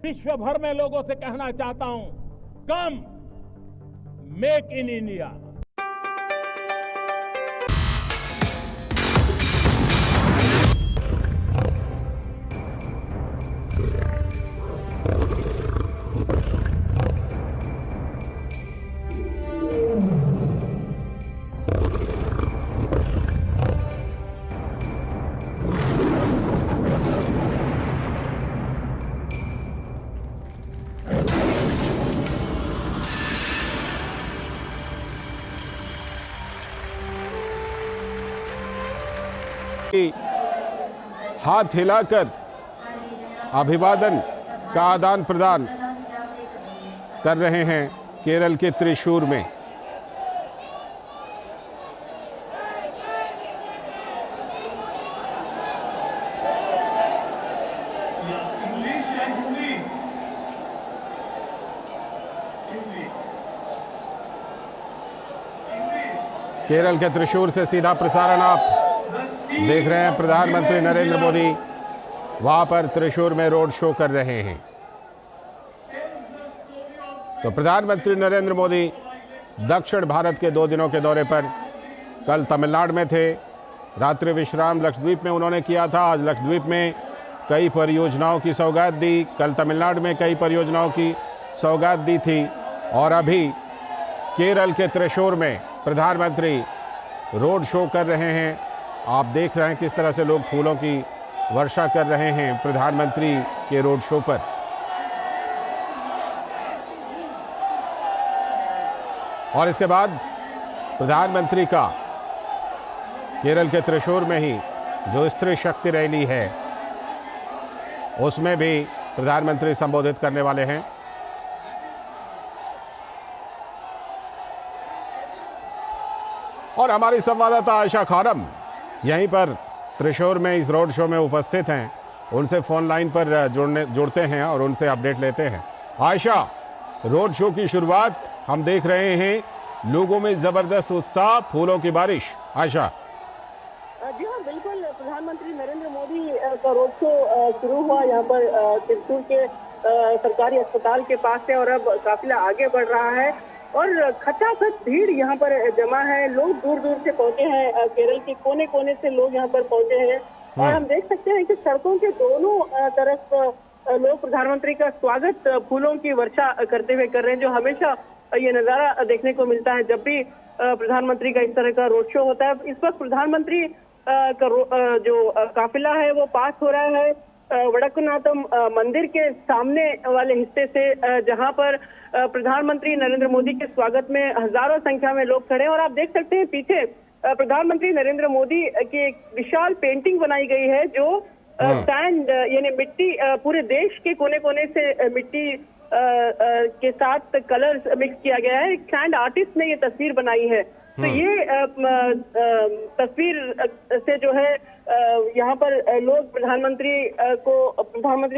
विश्व भर में लोगों से कहना चाहता हूं, कम मेक इन इंडिया। हाथ हिलाकर अभिवादन का आदान प्रदान कर रहे हैं केरल के त्रिशूर में। केरल के त्रिशूर से सीधा प्रसारण आप देख रहे हैं। प्रधानमंत्री नरेंद्र मोदी वहां पर त्रिशूर में रोड शो कर रहे हैं। तो प्रधानमंत्री नरेंद्र मोदी दक्षिण भारत के 2 दिनों के दौरे पर कल तमिलनाडु में थे। रात्रि विश्राम लक्षद्वीप में उन्होंने किया था। आज लक्षद्वीप में कई परियोजनाओं की सौगात दी, कल तमिलनाडु में कई परियोजनाओं की सौगात दी थी और अभी केरल के त्रिशूर में प्रधानमंत्री रोड शो कर रहे हैं। आप देख रहे हैं किस तरह से लोग फूलों की वर्षा कर रहे हैं प्रधानमंत्री के रोड शो पर। और इसके बाद प्रधानमंत्री का केरल के त्रिशूर में ही जो स्त्री शक्ति रैली है उसमें भी प्रधानमंत्री संबोधित करने वाले हैं। और हमारी संवाददाता आयशा खानम यहीं पर त्रिशूर में इस रोड शो में उपस्थित हैं। उनसे फोन लाइन पर जुड़ते हैं और उनसे अपडेट लेते हैं। आयशा, रोड शो की शुरुआत हम देख रहे हैं, लोगों में जबरदस्त उत्साह, फूलों की बारिश। आयशा जी हाँ, बिल्कुल। प्रधानमंत्री नरेंद्र मोदी का रोड शो शुरू हुआ यहाँ पर त्रिशूर के सरकारी अस्पताल के पास से और अब काफिला आगे बढ़ रहा है और खचाखच भीड़ यहाँ पर जमा है। लोग दूर दूर से पहुंचे हैं, केरल के कोने कोने से लोग यहाँ पर पहुंचे हैं और हम देख सकते हैं कि सड़कों के दोनों तरफ लोग प्रधानमंत्री का स्वागत फूलों की वर्षा करते हुए कर रहे हैं, जो हमेशा ये नजारा देखने को मिलता है जब भी प्रधानमंत्री का इस तरह का रोड शो होता है। इस वक्त प्रधानमंत्री का जो काफिला है वो पास हो रहा है वडक्कुनाथम मंदिर के सामने वाले हिस्से से, जहां पर प्रधानमंत्री नरेंद्र मोदी के स्वागत में हजारों संख्या में लोग खड़े हैं। और आप देख सकते हैं पीछे प्रधानमंत्री नरेंद्र मोदी की एक विशाल पेंटिंग बनाई गई है जो सैंड यानी मिट्टी, पूरे देश के कोने कोने से मिट्टी के साथ कलर्स मिक्स किया गया है। एक सैंड आर्टिस्ट ने ये तस्वीर बनाई है। तो ये तस्वीर से जो है यहाँ पर लोग प्रधानमंत्री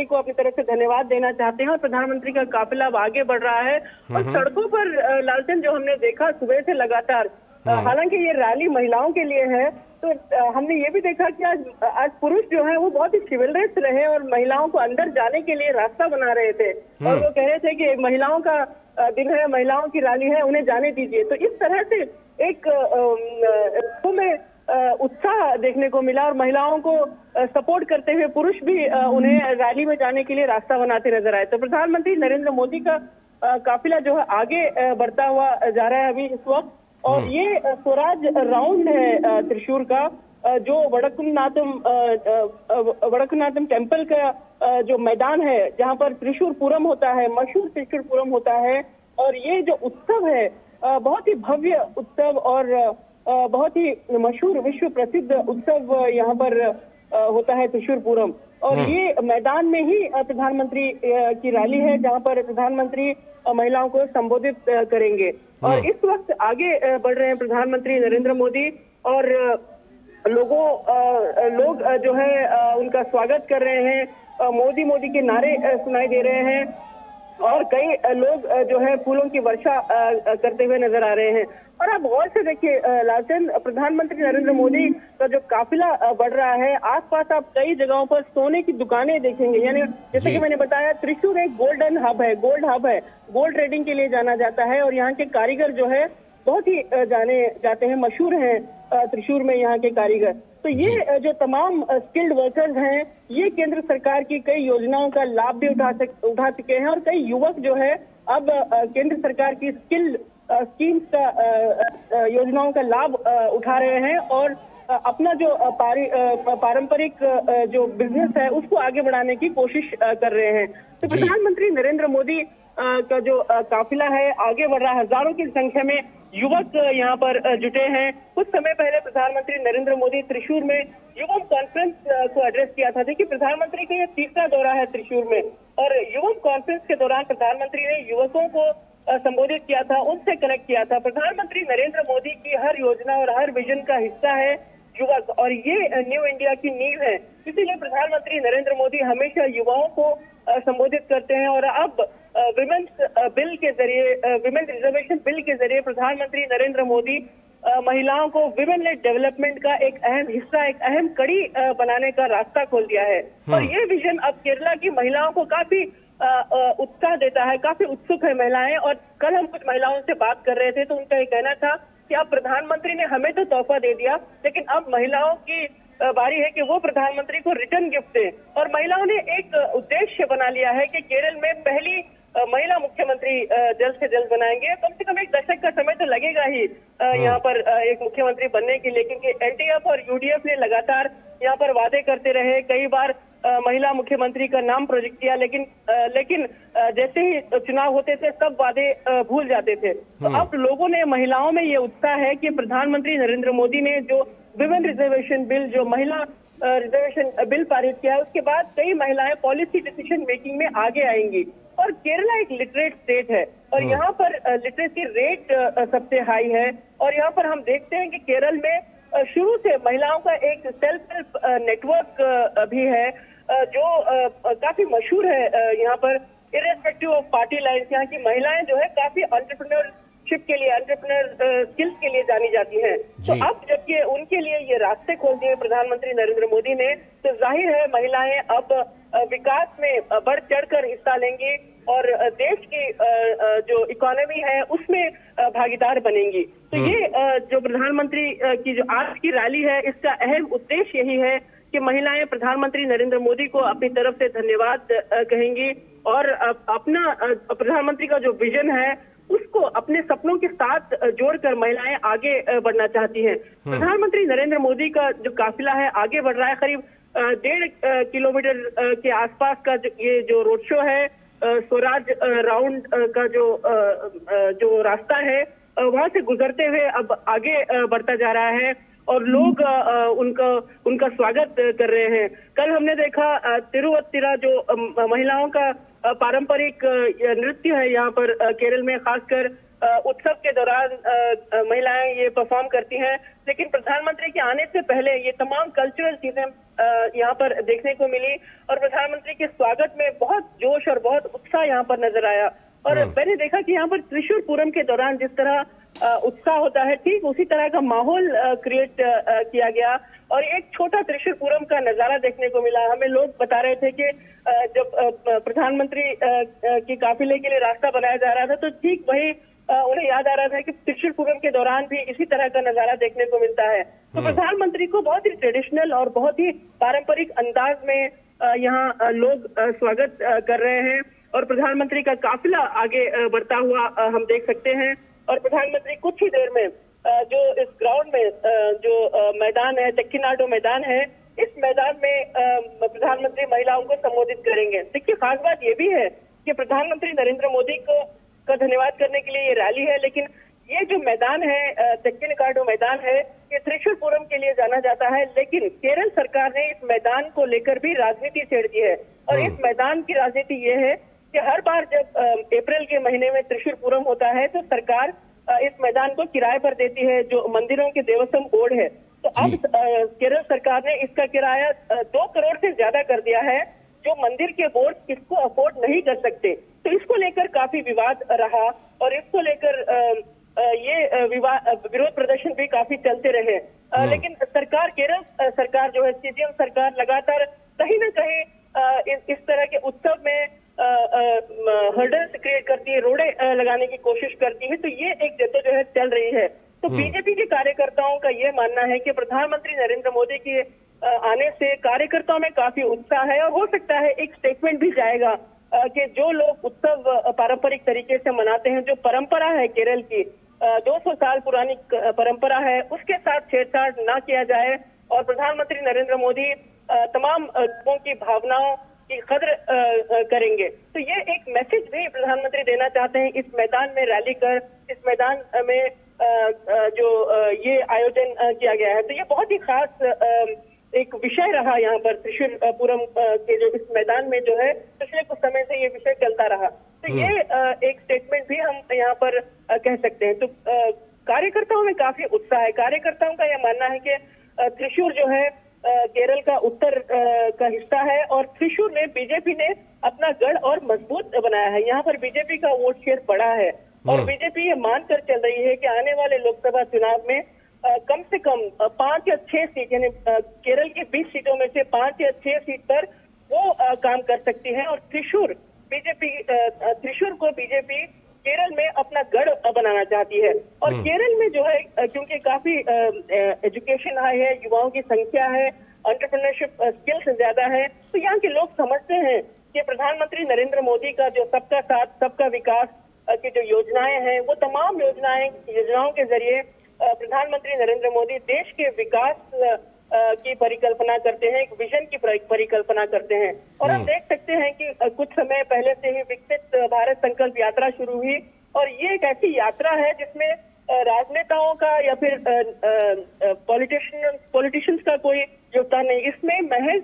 को अपनी तरफ से धन्यवाद देना चाहते हैं और प्रधानमंत्री का काफिला अब आगे बढ़ रहा है। और सड़कों पर लालटेन जो हमने देखा सुबह से लगातार, हालांकि ये रैली महिलाओं के लिए है, तो हमने ये भी देखा कि आज पुरुष जो है वो बहुत ही चिविलरस रहे और महिलाओं को अंदर जाने के लिए रास्ता बना रहे थे और वो कह रहे थे कि महिलाओं का दिन है, महिलाओं की रैली है, उन्हें जाने दीजिए। तो इस तरह से एक में उत्साह देखने को मिला और महिलाओं को सपोर्ट करते हुए पुरुष भी उन्हें रैली में जाने के लिए रास्ता बनाते नजर आए। तो प्रधानमंत्री नरेंद्र मोदी का काफिला जो है आगे बढ़ता हुआ जा रहा है अभी इस वक्त। और ये स्वराज राउंड है त्रिशूर का, जो वडक्कुनाथम टेम्पल का जो मैदान है जहाँ पर त्रिशूरपुरम होता है, मशहूर त्रिशूरपुरम होता है। और ये जो उत्सव है बहुत ही भव्य उत्सव और बहुत ही मशहूर विश्व प्रसिद्ध उत्सव यहाँ पर होता है त्रिशूरपुरम। और ये मैदान में ही प्रधानमंत्री की रैली है जहाँ पर प्रधानमंत्री महिलाओं को संबोधित करेंगे। और इस वक्त आगे बढ़ रहे हैं प्रधानमंत्री नरेंद्र मोदी और लोग जो है उनका स्वागत कर रहे हैं। मोदी मोदी के नारे सुनाई दे रहे हैं। और कई लोग जो है फूलों की वर्षा करते हुए नजर आ रहे हैं। और आप गौर से देखिए लालचंद, प्रधानमंत्री नरेंद्र मोदी का जो काफिला बढ़ रहा है, आसपास आप कई जगहों पर सोने की दुकानें देखेंगे। यानी जैसे कि मैंने बताया, त्रिशूर एक गोल्डन हब है, गोल्ड हब है, गोल्ड ट्रेडिंग के लिए जाना जाता है। और यहाँ के कारीगर जो है बहुत ही जाने जाते हैं, मशहूर हैं त्रिशूर में यहाँ के कारीगर। तो ये जो तमाम स्किल्ड वर्कर्स हैं, ये केंद्र सरकार की कई योजनाओं का लाभ भी उठा चुके हैं। और कई युवक जो है अब केंद्र सरकार की स्किल्ड स्कीम्स का योजनाओं का लाभ उठा रहे हैं और अपना जो पारंपरिक जो बिजनेस है उसको आगे बढ़ाने की कोशिश कर रहे हैं। तो प्रधानमंत्री नरेंद्र मोदी का जो काफिला है आगे बढ़ रहा है। हजारों की संख्या में युवक यहाँ पर जुटे हैं। कुछ समय पहले प्रधानमंत्री नरेंद्र मोदी त्रिशूर में युवक कॉन्फ्रेंस को एड्रेस किया था। देखिए, प्रधानमंत्री का ये तीसरा दौरा है त्रिशूर में, और युवक कॉन्फ्रेंस के दौरान प्रधानमंत्री ने युवकों को संबोधित किया था, उनसे कनेक्ट किया था। प्रधानमंत्री नरेंद्र मोदी की हर योजना और हर विजन का हिस्सा है युवक, और ये न्यू इंडिया की नींव है। इसीलिए प्रधानमंत्री नरेंद्र मोदी हमेशा युवाओं को संबोधित करते हैं। और अब विमेन्स बिल के जरिए, विमेन रिजर्वेशन बिल के जरिए प्रधानमंत्री नरेंद्र मोदी महिलाओं को विमेन लेड डेवलपमेंट का एक अहम हिस्सा, एक अहम कड़ी बनाने का रास्ता खोल दिया है। और ये विजन अब केरला की महिलाओं को काफी उत्साह देता है, काफी उत्सुक है महिलाएं। और कल हम कुछ महिलाओं से बात कर रहे थे तो उनका ये कहना था कि अब प्रधानमंत्री ने हमें तो तोहफा दे दिया, लेकिन अब महिलाओं की बारी है कि वो प्रधानमंत्री को रिटर्न गिफ्ट दें। और महिलाओं ने एक उद्देश्य बना लिया है कि केरल में पहली महिला मुख्यमंत्री जल्द से जल्द बनाएंगे। कम से कम एक दशक का समय तो लगेगा ही यहाँ पर एक मुख्यमंत्री बनने के लिए, क्योंकि एलडीएफ और यूडीएफ ने लगातार यहाँ पर वादे करते रहे। कई बार महिला मुख्यमंत्री का नाम प्रोजेक्ट किया, लेकिन जैसे ही चुनाव होते थे सब वादे भूल जाते थे। तो अब लोगों ने, महिलाओं में ये उत्साह है कि प्रधानमंत्री नरेंद्र मोदी ने जो विमेन रिजर्वेशन बिल, जो महिला रिजर्वेशन बिल पारित किया है, उसके बाद कई महिलाएं पॉलिसी डिसीजन मेकिंग में आगे आएंगी। और केरला एक लिटरेट स्टेट है और यहाँ पर लिटरेसी रेट सबसे हाई है। और यहाँ पर हम देखते हैं कि केरल में शुरू से महिलाओं का एक सेल्फ हेल्प नेटवर्क भी है जो काफी मशहूर है। यहाँ पर इर्रेस्पेक्टिव ऑफ पार्टी लाइन्स, यहाँ की महिलाएं जो है काफी एंटरप्रेन्योरशिप के लिए, एंटरप्रेन्योर स्किल्स के लिए जानी जाती हैं। तो अब जब ये उनके लिए ये रास्ते खोल दिए प्रधानमंत्री नरेंद्र मोदी ने, तो जाहिर है महिलाएं अब विकास में बढ़ चढ़कर हिस्सा लेंगी और देश की जो इकोनॉमी है उसमें भागीदार बनेंगी। तो ये जो प्रधानमंत्री की जो आज की रैली है, इसका अहम उद्देश्य यही है कि महिलाएं प्रधानमंत्री नरेंद्र मोदी को अपनी तरफ से धन्यवाद कहेंगी और अपना प्रधानमंत्री का जो विजन है उसको अपने सपनों के साथ जोड़कर महिलाएं आगे बढ़ना चाहती हैं। प्रधानमंत्री नरेंद्र मोदी का जो काफिला है आगे बढ़ रहा है। करीब 1.5 किलोमीटर के आसपास का ये जो रोड शो है, स्वराज राउंड का जो रास्ता है, वहां से गुजरते हुए अब आगे बढ़ता जा रहा है और लोग उनका स्वागत कर रहे हैं। कल हमने देखा तिरुवत्तिरा जो महिलाओं का पारंपरिक नृत्य है यहाँ पर केरल में, खासकर उत्सव के दौरान महिलाएं ये परफॉर्म करती हैं। लेकिन प्रधानमंत्री के आने से पहले ये तमाम कल्चरल चीजें यहाँ पर देखने को मिली और प्रधानमंत्री के स्वागत में बहुत जोश और बहुत उत्साह यहाँ पर नजर आया। और मैंने देखा कि यहाँ पर त्रिशूर पूरम के दौरान जिस तरह उत्साह होता है, ठीक उसी तरह का माहौल क्रिएट किया गया और एक छोटा त्रिशूर पूरम का नजारा देखने को मिला। हमें लोग बता रहे थे कि जब प्रधानमंत्री के काफिले के लिए रास्ता बनाया जा रहा था तो ठीक वही उन्हें याद आ रहा था कि त्रिशूर पूरम के दौरान भी इसी तरह का नजारा देखने को मिलता है। तो प्रधानमंत्री को बहुत ही ट्रेडिशनल और बहुत ही पारंपरिक अंदाज में यहाँ लोग स्वागत कर रहे हैं और प्रधानमंत्री का काफिला आगे बढ़ता हुआ हम देख सकते हैं। और प्रधानमंत्री कुछ ही देर में जो इस ग्राउंड में जो मैदान है, चेक्किनाडो मैदान है, इस मैदान में प्रधानमंत्री महिलाओं को संबोधित करेंगे। देखिए, खास बात ये भी है कि प्रधानमंत्री नरेंद्र मोदी को धन्यवाद करने के लिए ये रैली है, लेकिन ये जो मैदान है, चेक्किनाडो मैदान है, ये त्रिशूर पूरम के लिए जाना जाता है। लेकिन केरल सरकार ने इस मैदान को लेकर भी राजनीति छेड़ दी है और इस मैदान की राजनीति ये है कि हर बार जब अप्रैल के महीने में त्रिशूर पूरम होता है तो सरकार इस मैदान को किराए पर देती है, जो मंदिरों के देवस्थान बोर्ड है। तो अब केरल सरकार ने इसका किराया 2 करोड़ से ज्यादा कर दिया है, जो मंदिर के बोर्ड किसको अफोर्ड नहीं कर सकते। तो इसको लेकर काफी विवाद रहा और इसको लेकर ये विरोध प्रदर्शन भी काफी चलते रहे। लेकिन सरकार, केरल सरकार जो है, सीएम सरकार लगातार कहीं ना कहीं इस तरह के उत्सव में हर्डल्स क्रिएट करती है, रोड़े लगाने की कोशिश करती है। तो ये एक जद्दोजहद चल रही है। तो बीजेपी के कार्यकर्ताओं का ये मानना है कि प्रधानमंत्री नरेंद्र मोदी के आने से कार्यकर्ताओं में काफी उत्साह है और हो सकता है एक स्टेटमेंट भी जाएगा कि जो लोग उत्सव पारंपरिक तरीके से मनाते हैं, जो परंपरा है केरल की 200 साल पुरानी परंपरा है, उसके साथ छेड़छाड़ ना किया जाए और प्रधानमंत्री नरेंद्र मोदी तमाम लोगों की भावनाओं की कद्र करेंगे। तो ये एक मैसेज भी प्रधानमंत्री देना चाहते हैं इस मैदान में रैली कर, इस मैदान में जो ये आयोजन किया गया है। तो ये बहुत ही खास एक विषय रहा यहाँ पर त्रिशूरपुरम के जो इस मैदान में जो है पिछले कुछ समय से ये विषय चलता रहा। तो ये एक स्टेटमेंट भी हम यहाँ पर कह सकते हैं। तो कार्यकर्ताओं में काफी उत्साह है। कार्यकर्ताओं का यह मानना है कि त्रिशूर जो है केरल का उत्तर का हिस्सा है और त्रिशूर में बीजेपी ने अपना गढ़ और मजबूत बनाया है। यहाँ पर बीजेपी का वोट शेयर बढ़ा है और बीजेपी ये मानकर चल रही है कि आने वाले लोकसभा चुनाव में कम से कम 5 या 6 सीट, यानी केरल की 20 सीटों में से 5 या 6 सीट पर वो काम कर सकती है। और त्रिशूर को बीजेपी केरल में अपना गढ़ बनाना चाहती है। और केरल में जो है क्योंकि काफी एजुकेशन हाई है, युवाओं की संख्या है, एंटरप्रेन्योरशिप स्किल्स ज्यादा है, तो यहाँ के लोग समझते हैं कि प्रधानमंत्री नरेंद्र मोदी का जो सबका साथ सबका विकास की जो योजनाएं हैं, वो तमाम योजनाओं के जरिए प्रधानमंत्री नरेंद्र मोदी देश के विकास की परिकल्पना करते हैं, एक विजन की परिकल्पना करते हैं। और हम देख सकते हैं कि कुछ समय पहले से ही विकसित भारत संकल्प यात्रा शुरू हुई और ये एक ऐसी यात्रा है जिसमें राजनेताओं का या फिर पॉलिटिशियंस का कोई योगदान नहीं। इसमें महज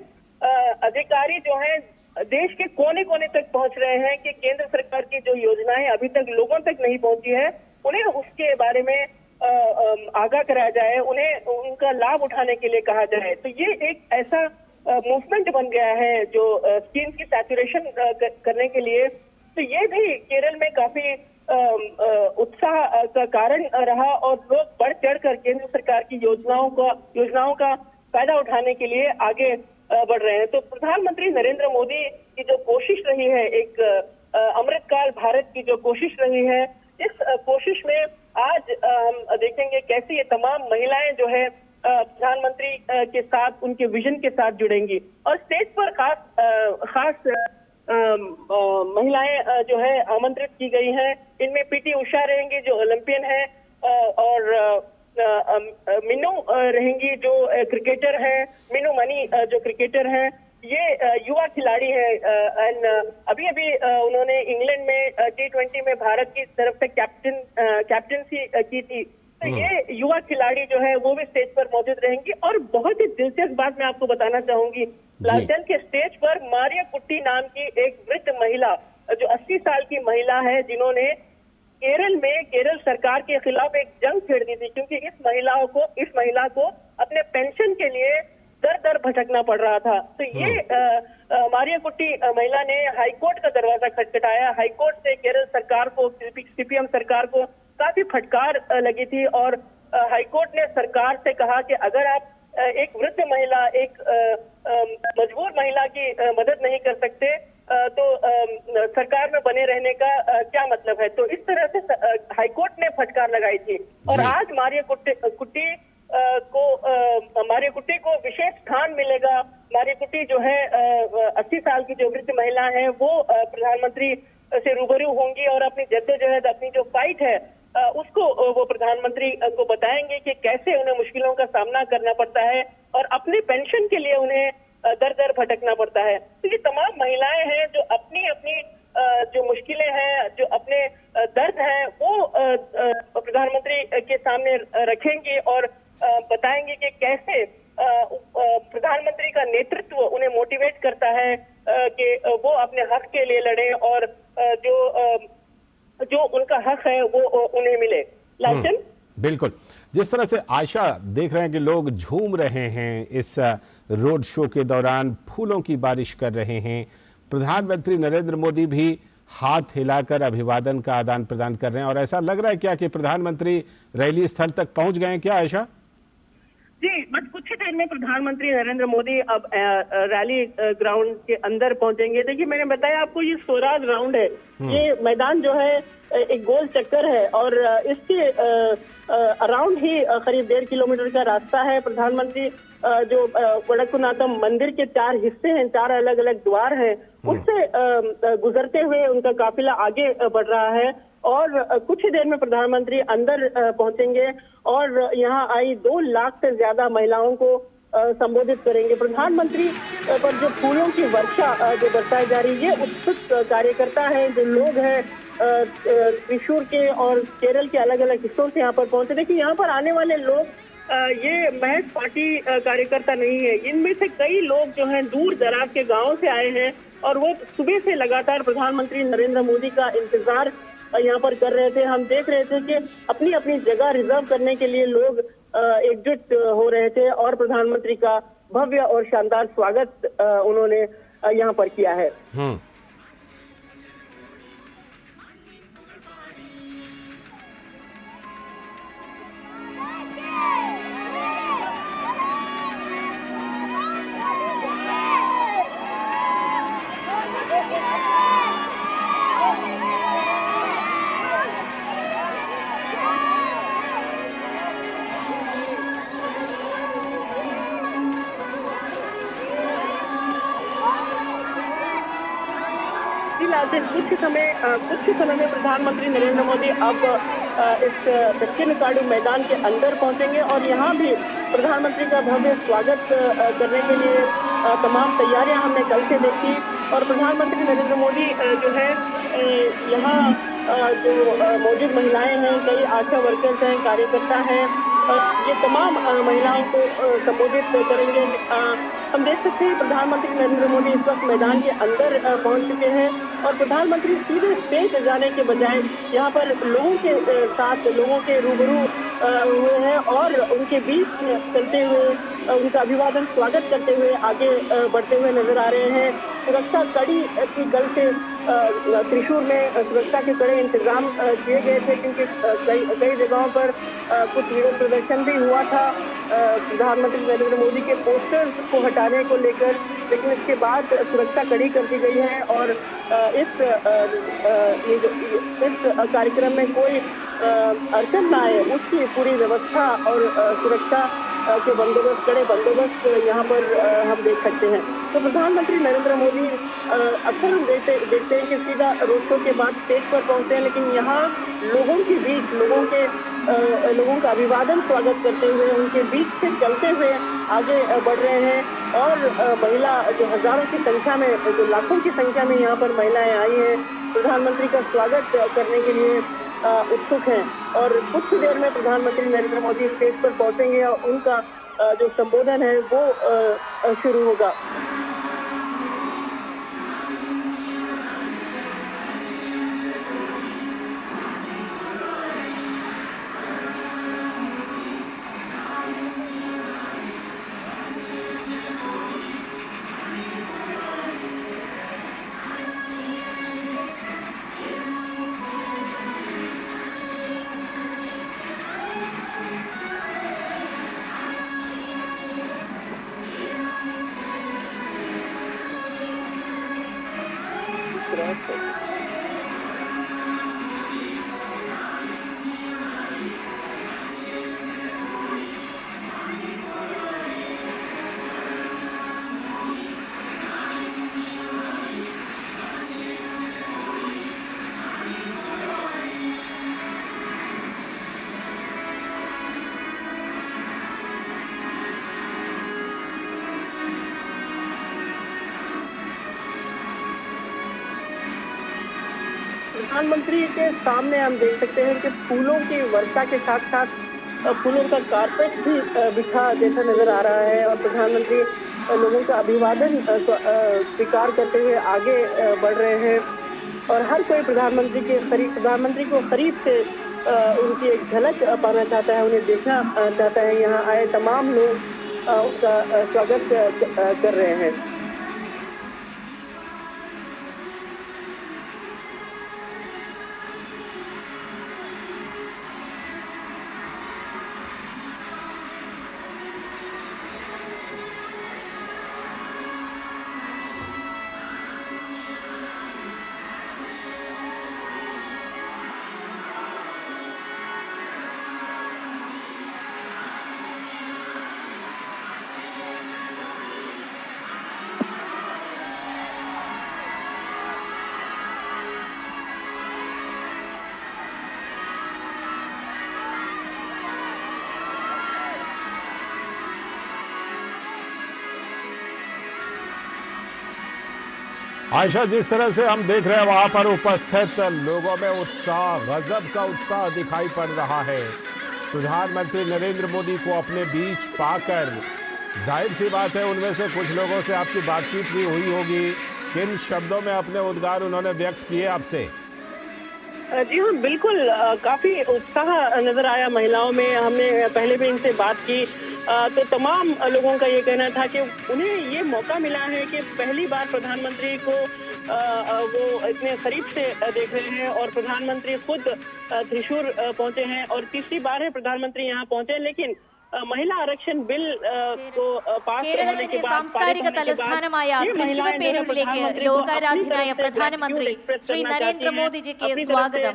अधिकारी जो हैं देश के कोने कोने तक पहुंच रहे हैं कि केंद्र सरकार की जो योजनाएं अभी तक लोगों तक नहीं पहुंची है, उन्हें उसके बारे में आगाह कराया जाए, उन्हें उनका लाभ उठाने के लिए कहा जाए। तो ये एक ऐसा मूवमेंट बन गया है जो स्कीम की सैचुरेशन करने के लिए। तो ये भी केरल में काफी उत्साह का कारण रहा और लोग बढ़ चढ़ कर केंद्र सरकार की योजनाओं का फायदा उठाने के लिए आगे बढ़ रहे हैं। तो प्रधानमंत्री नरेंद्र मोदी की जो कोशिश रही है, एक अमृतकाल भारत की जो कोशिश रही है, इस कोशिश में आज हम देखेंगे कैसे ये तमाम महिलाएं जो है प्रधानमंत्री के साथ, उनके विजन के साथ जुड़ेंगी। और स्टेज पर खास महिलाएं जो है आमंत्रित की गई हैं। इनमें पीटी उषा रहेंगी जो ओलंपियन है और मीनू रहेंगी जो क्रिकेटर है, मीनू मनी जो क्रिकेटर है। ये युवा खिलाड़ी है एंड अभी उन्होंने इंग्लैंड में T20 में भारत की तरफ से कैप्टनसी की थी। तो ये युवा खिलाड़ी जो है वो भी स्टेज पर मौजूद रहेंगी। और बहुत ही दिलचस्प बात मैं आपको बताना चाहूंगी, लालचंद के स्टेज पर मारिया कुट्टी नाम की एक वृद्ध महिला जो 80 साल की महिला है, जिन्होंने केरल सरकार के खिलाफ एक जंग छेड़ दी थी, क्योंकि इस महिला को अपने पेंशन के लिए दर दर भटकना पड़ रहा था। तो ये मारिया कुट्टी महिला ने हाईकोर्ट का दरवाजा खटखटाया। हाईकोर्ट से केरल सरकार को, सीपीएम सरकार को काफी फटकार लगी थी और हाईकोर्ट ने सरकार से कहा कि अगर आप एक वृद्ध महिला, एक मजबूर महिला की मदद नहीं कर सकते तो सरकार में बने रहने का क्या मतलब है। तो इस तरह से हाईकोर्ट ने फटकार लगाई थी और आज मारिया कुट्टी को विशेष स्थान मिलेगा। मारिया कुट्टी जो है 80 साल की जो वृद्ध महिला है वो प्रधानमंत्री से रूबरू होंगी और अपनी जद्दोजहद, अपनी जो फाइट है उसको वो प्रधानमंत्री को बताएंगे कि कैसे उन्हें मुश्किलों का सामना करना पड़ता है और अपने पेंशन के लिए उन्हें दर दर भटकना पड़ता है। तो ये तमाम महिलाएं हैं जो अपनी जो मुश्किलें हैं, जो अपने दर्द हैं, वो प्रधानमंत्री के सामने रखेंगे और बताएंगे कि कैसे प्रधानमंत्री का नेतृत्व उन्हें मोटिवेट करता है कि वो अपने हक के लिए लड़े और जो उनका हक है वो उन्हें मिले। लालचंद, बिल्कुल, जिस तरह से आयशा देख रहे हैं कि लोग झूम रहे हैं इस रोड शो के दौरान फूलों की बारिश कर रहे हैं। प्रधानमंत्री नरेंद्र मोदी भी हाथ हिलाकर अभिवादन का आदान प्रदान कर रहे हैं। और ऐसा लग रहा है क्या कि प्रधानमंत्री रैली स्थल तक पहुंच गए हैं क्या आयशा? जी, बस कुछ ही देर में प्रधानमंत्री नरेंद्र मोदी अब रैली ग्राउंड के अंदर पहुंचेंगे। देखिए, मैंने बताया आपको ये स्वराज ग्राउंड है। ये मैदान जो है एक गोल चक्कर है और इसके अराउंड ही करीब 1.5 किलोमीटर का रास्ता है। प्रधानमंत्री जो वडक्कुनाथम मंदिर के 4 हिस्से हैं, 4 अलग अलग द्वार हैं, उससे गुजरते हुए उनका काफिला आगे बढ़ रहा है और कुछ ही देर में प्रधानमंत्री अंदर पहुंचेंगे और यहां आई 2 लाख से ज्यादा महिलाओं को संबोधित करेंगे। प्रधानमंत्री पर जो फूलों की वर्षा जो बरसाई जा रही है, उत्सुक कार्यकर्ता है, जो लोग हैं त्रिशूर के और केरल के अलग अलग हिस्सों से यहाँ पर पहुंचे। देखिए, यहाँ पर आने वाले लोग ये महज पार्टी कार्यकर्ता नहीं है, इनमें से कई लोग जो हैं दूर दराज के गांवों से आए हैं और वो सुबह से लगातार प्रधानमंत्री नरेंद्र मोदी का इंतजार यहाँ पर कर रहे थे। हम देख रहे थे कि अपनी अपनी जगह रिजर्व करने के लिए लोग एकजुट हो रहे थे और प्रधानमंत्री का भव्य और शानदार स्वागत उन्होंने यहाँ पर किया है। कुछ समय में प्रधानमंत्री नरेंद्र मोदी अब इस दक्षिण काडू मैदान के अंदर पहुंचेंगे और यहाँ भी प्रधानमंत्री का भव्य स्वागत करने के लिए तमाम तैयारियां हमने कल से देखी और प्रधानमंत्री नरेंद्र मोदी जो है यहाँ जो मौजूद महिलाएं हैं, कई आशा वर्कर्स हैं, कार्यकर्ता हैं, ये तमाम महिलाओं को संबोधित करेंगे। हम देख सकते हैं प्रधानमंत्री नरेंद्र मोदी इस वक्त मैदान के अंदर पहुंच चुके हैं और प्रधानमंत्री सीधे स्टेज जाने के बजाय यहाँ पर लोगों के साथ लोगों के रूबरू हुए हैं और उनके बीच चलते हुए उनका अभिवादन स्वागत करते हुए आगे बढ़ते हुए नजर आ रहे हैं। सुरक्षा कड़ी की कल से त्रिशूर में सुरक्षा के कड़े इंतजाम किए गए थे क्योंकि कई जगहों पर कुछ विरोध प्रदर्शन भी हुआ था प्रधानमंत्री नरेंद्र मोदी के पोस्टर्स को हटाने को लेकर, लेकिन इसके बाद सुरक्षा कड़ी कर दी गई है और इस कार्यक्रम में कोई अड़चन न आए उसकी पूरी व्यवस्था और सुरक्षा के बंदोबस्त, कड़े बंदोबस्त यहाँ पर हम देख सकते हैं। तो प्रधानमंत्री नरेंद्र मोदी अक्सर हम देखते हैं कि सीधा रोड शो के बाद स्टेज पर पहुंचते हैं, लेकिन यहाँ लोगों के बीच लोगों का अभिवादन स्वागत करते हुए उनके बीच से चलते हुए आगे बढ़ रहे हैं और महिला जो हजारों की संख्या में, जो लाखों की संख्या में यहाँ पर महिलाएं आई हैं, प्रधानमंत्री का स्वागत करने के लिए उत्सुक हैं और कुछ देर में प्रधानमंत्री नरेंद्र मोदी स्टेज पर पहुंचेंगे और उनका जो संबोधन है वो शुरू होगा। प्रधानमंत्री के सामने हम देख सकते हैं कि फूलों की वर्षा के साथ साथ फूलों का कारपेट भी बिछा जैसा नजर आ रहा है और प्रधानमंत्री लोगों का अभिवादन स्वीकार करते हुए आगे बढ़ रहे हैं और हर कोई प्रधानमंत्री को करीब से उनकी एक झलक पाना चाहता है, उन्हें देखना चाहता है। यहाँ आए तमाम लोग उसका स्वागत कर रहे हैं। आयशा, जिस तरह से हम देख रहे हैं वहां पर उपस्थित लोगों में उत्साह, गजब का उत्साह दिखाई पड़ रहा है। प्रधानमंत्री नरेंद्र मोदी को अपने बीच पाकर जाहिर सी बात है उनमें से कुछ लोगों से आपकी बातचीत भी हुई होगी। किन शब्दों में अपने उद्गार उन्होंने व्यक्त किए आपसे? जी हाँ, बिल्कुल काफी उत्साह नजर आया महिलाओं में। हमने पहले भी इनसे बात की तो तमाम लोगों का ये कहना था कि उन्हें ये मौका मिला है कि पहली बार प्रधानमंत्री को वो इतने करीब से देख रहे हैं और प्रधानमंत्री खुद त्रिशूर पहुंचे हैं और तीसरी बार है प्रधानमंत्री यहाँ पहुंचे। लेकिन महिला आरक्षण बिल को पास होने के बाद സാംസ്കാരിക തലസ്ഥാനമായ തൃശ്ശൂർ പേരൂരിലേക്ക് ലോകാരാധ്യനായ പ്രധാനമന്ത്രി ശ്രീ നരേന്ദ്രമോദിജിക്ക് സ്വാഗതം.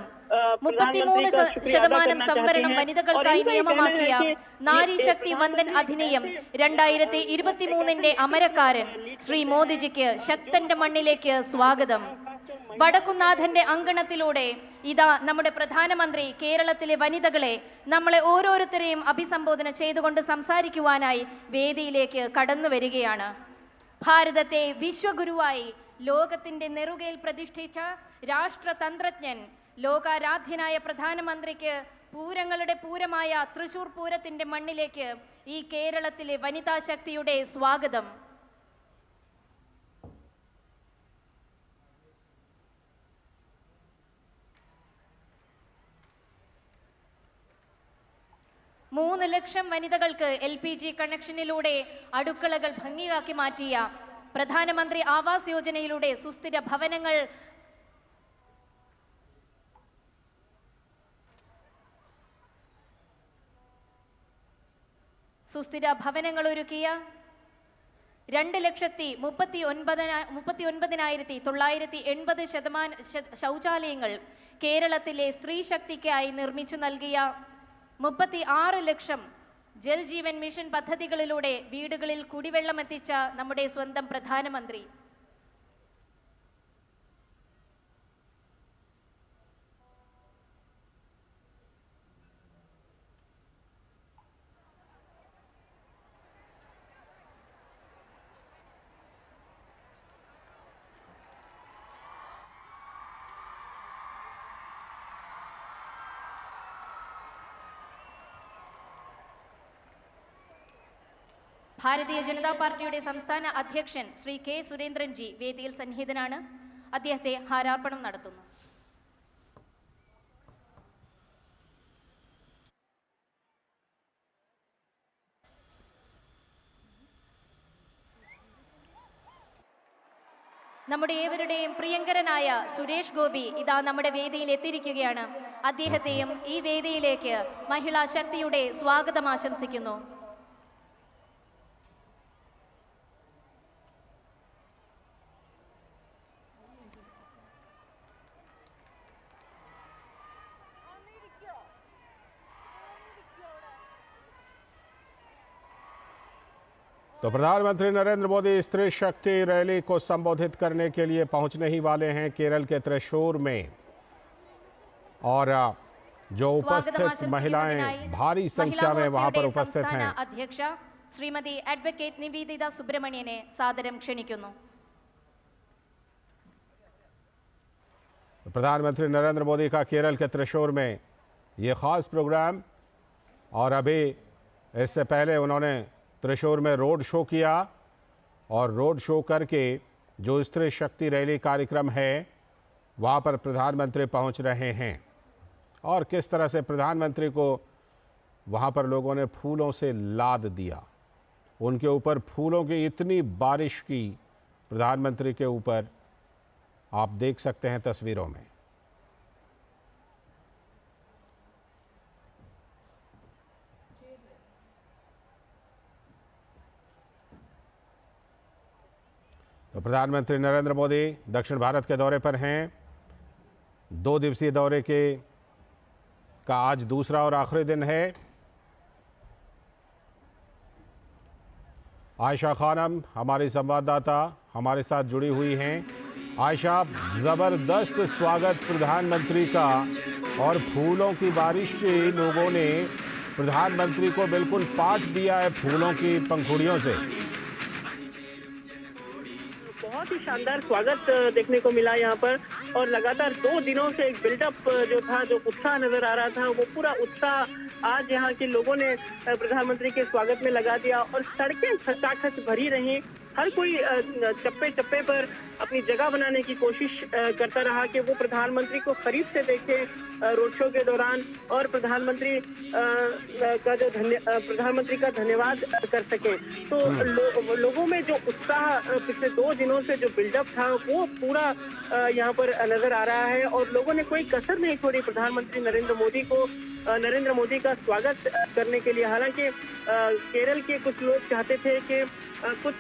33% സംവരണം വനിതകൾക്കായി നിയമമാക്കിയ നാരി ശക്തി വന്ദൻ അധിനിയം 2023 അമരക്കാരൻ ശ്രീ മോദിജിക്ക് ശക്തന്റെ മണ്ണിലേക്ക് സ്വാഗതം. വടക്കുന്നാഥന്റെ അങ്കണത്തിലൂടെ ഇതാ നമ്മുടെ പ്രധാനമന്ത്രി കേരളത്തിലെ വനിതകളെ, നമ്മളെ ഓരോരുത്തരെയും അഭിസംബോധന ചെയ്തുകൊണ്ട് സംസാരിക്കുവാനായി വേദിയിലേക്ക് കടന്നു വരികയാണ്. ഭാരതത്തെ വിശ്വഗുരുവായി ലോകത്തിന്റെ നെറുകയിൽ പ്രതിഷ്ഠിച്ച രാഷ്ട്രതന്ത്രജ്ഞൻ, ലോകാരാധ്യനായ പ്രധാനമന്ത്രിക്ക് പൂരങ്ങളുടെ പൂരമായ തൃശൂർ പൂരത്തിന്റെ മണ്ണിലേക്ക് ഈ കേരളത്തിലെ വനിതാ ശക്തിയുടെ സ്വാഗതം. മൂന്ന് ലക്ഷം വനിതകൾക്ക് LPG കണക്ഷനിലൂടെ അടുക്കളകൾ ഭംഗിയാക്കി മാറ്റിയ പ്രധാനമന്ത്രി ആവാസ് യോജനയിലൂടെ സുസ്ഥിര ഭവനങ്ങൾ ഒരുക്കിയ 2,39,980 ശൗചാലയങ്ങൾ കേരളത്തിലെ സ്ത്രീ ശക്തിക്കായി നിർമ്മിച്ചു നൽകിയ 36 ലക്ഷം ജൽ ജീവൻ മിഷൻ പദ്ധതികളിലൂടെ വീടുകളിൽ കുടിവെള്ളം എത്തിച്ച നമ്മുടെ സ്വന്തം പ്രധാനമന്ത്രി. ഭാരതീയ ജനതാ പാർട്ടിയുടെ സംസ്ഥാന അധ്യക്ഷൻ ശ്രീ കെ സുരേന്ദ്രൻ ജി വേദിയിൽ സന്നിഹിതനാണ്. അദ്ദേഹത്തെ ഹാരാർപ്പണം നടത്തുന്നു. നമ്മുടെ ഏവരുടെയും പ്രിയങ്കരനായ സുരേഷ് ഗോപി ഇതാ നമ്മുടെ വേദിയിൽ എത്തിയിരിക്കുകയാണ്. അദ്ദേഹത്തെയും ഈ വേദിയിലേക്ക് മഹിളാ ശക്തിയുടെ സ്വാഗതം ആശംസിക്കുന്നു. तो प्रधानमंत्री नरेंद्र मोदी स्त्री शक्ति रैली को संबोधित करने के लिए पहुंचने ही वाले हैं केरल के त्रिशूर में, और जो उपस्थित महिलाएं भारी संख्या में वहां पर उपस्थित हैं. अध्यक्ष श्रीमती एडवोकेट निवेदिता सुब्रमण्यने सादരം ക്ഷണിക്കുന്നു. प्रधानमंत्री नरेंद्र मोदी का केरल के त्रिशूर में ये खास प्रोग्राम, और अभी इससे पहले उन्होंने त्रिशूर में रोड शो किया, और रोड शो करके जो स्त्री शक्ति रैली कार्यक्रम है वहाँ पर प्रधानमंत्री पहुँच रहे हैं, और किस तरह से प्रधानमंत्री को वहाँ पर लोगों ने फूलों से लाद दिया. उनके ऊपर फूलों की इतनी बारिश की प्रधानमंत्री के ऊपर आप देख सकते हैं तस्वीरों में। तो प्रधानमंत्री नरेंद्र मोदी दक्षिण भारत के दौरे पर हैं। 2 दिवसीय दौरे का आज दूसरा और आखिरी दिन है। आयशा खानम हमारी संवाददाता हमारे साथ जुड़ी हुई हैं। आयशा, ज़बरदस्त स्वागत प्रधानमंत्री का और फूलों की बारिश से लोगों ने प्रधानमंत्री को बिल्कुल पाट दिया है फूलों की पंखुड़ियों से। बहुत ही शानदार स्वागत देखने को मिला यहाँ पर, और लगातार 2 दिनों से एक बिल्डअप जो था, जो उत्साह नजर आ रहा था, वो पूरा उत्साह आज यहाँ के लोगों ने प्रधानमंत्री के स्वागत में लगा दिया और सड़कें खचाखच भरी रही। हर कोई चप्पे चप्पे पर अपनी जगह बनाने की कोशिश करता रहा कि वो प्रधानमंत्री को करीब से देखे रोड शो के दौरान, और प्रधानमंत्री का धन्यवाद कर सके। तो लोगों में जो उत्साह पिछले 2 दिनों से जो बिल्डअप था वो पूरा यहाँ पर नजर आ रहा है, और लोगों ने कोई कसर नहीं छोड़ी प्रधानमंत्री नरेंद्र मोदी का स्वागत करने के लिए। हालांकि केरल के कुछ लोग चाहते थे कि कुछ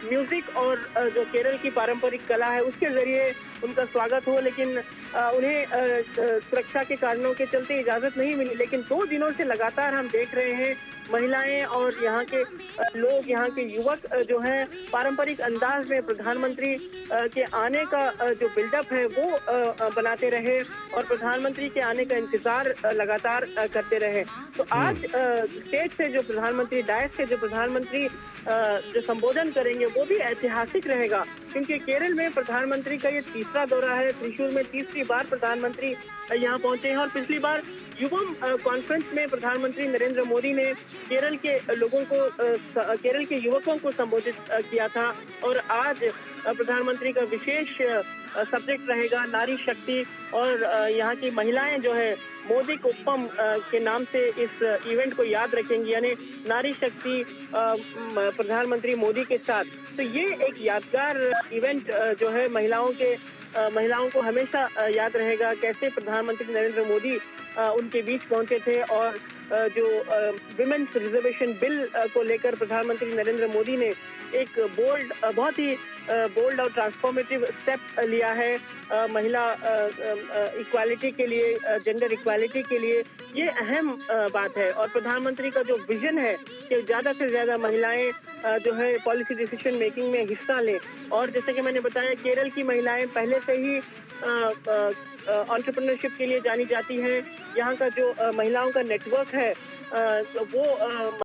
म्यूजिक और जो केरल की पारंपरिक कला है उसके जरिए उनका स्वागत हो, लेकिन उन्हें सुरक्षा के कारणों के चलते इजाजत नहीं मिली। लेकिन 2 दिनों से लगातार हम देख रहे हैं महिलाएं और यहाँ के लोग, यहाँ के युवक जो हैं पारंपरिक अंदाज में प्रधानमंत्री के आने का जो बिल्डअप है वो बनाते रहे और प्रधानमंत्री के आने का इंतजार लगातार करते रहे। तो आज स्टेज से जो प्रधानमंत्री, डायस से जो प्रधानमंत्री जो संबोधन करेंगे वो भी ऐतिहासिक रहेगा, क्योंकि केरल में प्रधानमंत्री का ये तीसरा दौरा है। त्रिशूर में तीसरी बार प्रधानमंत्री यहाँ पहुंचे हैं, और पिछली बार युवम कॉन्फ्रेंस में प्रधानमंत्री नरेंद्र मोदी ने केरल के लोगों को, केरल के युवकों को संबोधित किया था। और आज प्रधानमंत्री का विशेष सब्जेक्ट रहेगा नारी शक्ति, और यहाँ की महिलाएं जो है मोदी कुप्पम के नाम से इस इवेंट को याद रखेंगी, यानी नारी शक्ति प्रधानमंत्री मोदी के साथ। तो ये एक यादगार इवेंट जो है महिलाओं को हमेशा याद रहेगा, कैसे प्रधानमंत्री नरेंद्र मोदी उनके बीच पहुंचे थे, और जो विमेन्स रिजर्वेशन बिल को लेकर प्रधानमंत्री नरेंद्र मोदी ने एक बहुत ही बोल्ड और ट्रांसफॉर्मेटिव स्टेप लिया है महिला इक्वालिटी के लिए, जेंडर इक्वालिटी के लिए। ये अहम बात है, और प्रधानमंत्री का जो विजन है कि ज़्यादा से ज़्यादा महिलाएं जो है पॉलिसी डिसीजन मेकिंग में हिस्सा लें। और जैसे कि मैंने बताया, केरल की महिलाएं पहले से ही एंटरप्रेन्योरशिप के लिए जानी जाती हैं। यहाँ का जो महिलाओं का नेटवर्क है वो